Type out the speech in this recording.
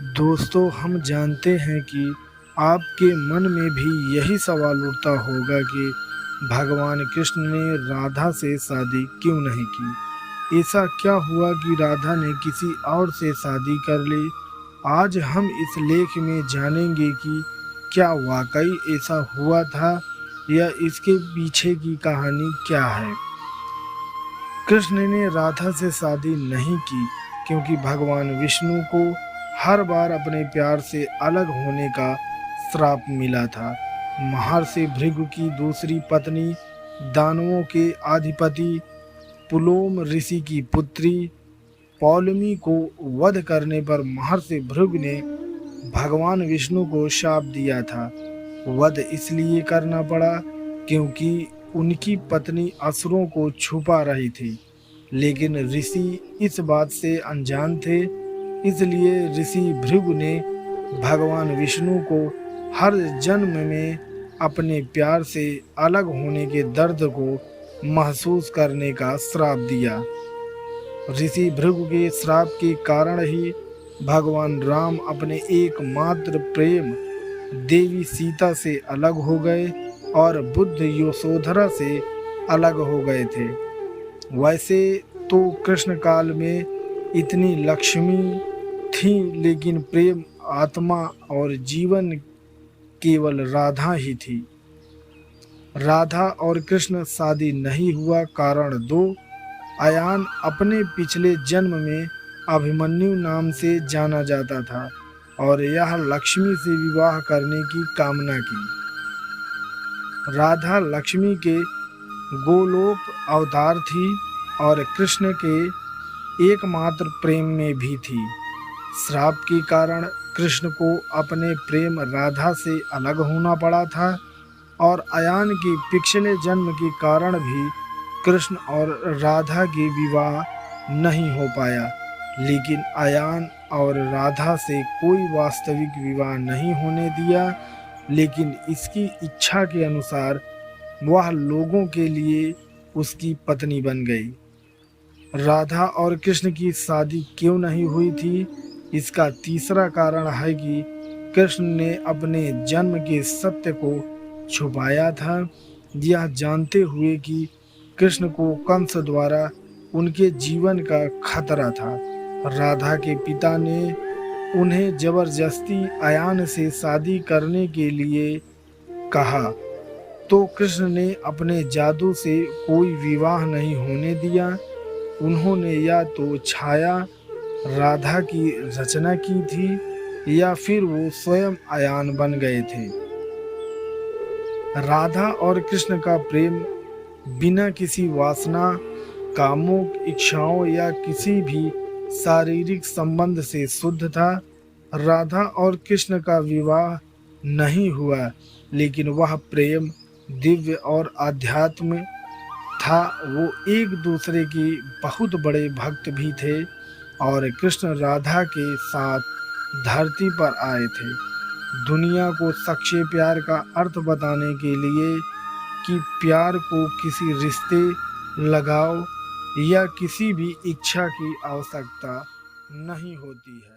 दोस्तों, हम जानते हैं कि आपके मन में भी यही सवाल उठता होगा कि भगवान कृष्ण ने राधा से शादी क्यों नहीं की। ऐसा क्या हुआ कि राधा ने किसी और से शादी कर ली। आज हम इस लेख में जानेंगे कि क्या वाकई ऐसा हुआ था या इसके पीछे की कहानी क्या है। कृष्ण ने राधा से शादी नहीं की क्योंकि भगवान विष्णु को हर बार अपने प्यार से अलग होने का श्राप मिला था। महर्षि भृगु की दूसरी पत्नी, दानवों के अधिपति पुलोम ऋषि की पुत्री पौलमी को वध करने पर महर्षि भृगु ने भगवान विष्णु को शाप दिया था। वध इसलिए करना पड़ा क्योंकि उनकी पत्नी असुरों को छुपा रही थी, लेकिन ऋषि इस बात से अनजान थे। इसलिए ऋषि भृगु ने भगवान विष्णु को हर जन्म में अपने प्यार से अलग होने के दर्द को महसूस करने का श्राप दिया। ऋषि भृगु के श्राप के कारण ही भगवान राम अपने एकमात्र प्रेम देवी सीता से अलग हो गए और बुद्ध यशोधरा से अलग हो गए थे। वैसे तो कृष्ण काल में इतनी लक्ष्मी थी, लेकिन प्रेम, आत्मा और जीवन केवल राधा ही थी। राधा और कृष्ण शादी नहीं हुआ। कारण 2, अयान अपने पिछले जन्म में अभिमन्यु नाम से जाना जाता था और यह लक्ष्मी से विवाह करने की कामना की। राधा लक्ष्मी के गोलोक अवतार थी और कृष्ण के एकमात्र प्रेम में भी थी। श्राप के कारण कृष्ण को अपने प्रेम राधा से अलग होना पड़ा था और अयान के पिछले जन्म के कारण भी कृष्ण और राधा के विवाह नहीं हो पाया। लेकिन अयान और राधा से कोई वास्तविक विवाह नहीं होने दिया, लेकिन इसकी इच्छा के अनुसार वह लोगों के लिए उसकी पत्नी बन गई। राधा और कृष्ण की शादी क्यों नहीं हुई थी? इसका तीसरा कारण है कि कृष्ण ने अपने जन्म के सत्य को छुपाया था, यह जानते हुए कि कृष्ण को कंस द्वारा उनके जीवन का खतरा था। राधा के पिता ने उन्हें जबरदस्ती अयान से शादी करने के लिए कहा, तो कृष्ण ने अपने जादू से कोई विवाह नहीं होने दिया। उन्होंने या तो छाया राधा की रचना की थी या फिर वो स्वयं अयान बन गए थे। राधा और कृष्ण का प्रेम बिना किसी वासना, कामुक इच्छाओं या किसी भी शारीरिक संबंध से शुद्ध था। राधा और कृष्ण का विवाह नहीं हुआ, लेकिन वह प्रेम दिव्य और आध्यात्म था। वो एक दूसरे के बहुत बड़े भक्त भी थे और कृष्ण राधा के साथ धरती पर आए थे दुनिया को सच्चे प्यार का अर्थ बताने के लिए कि प्यार को किसी रिश्ते, लगाव या किसी भी इच्छा की आवश्यकता नहीं होती है।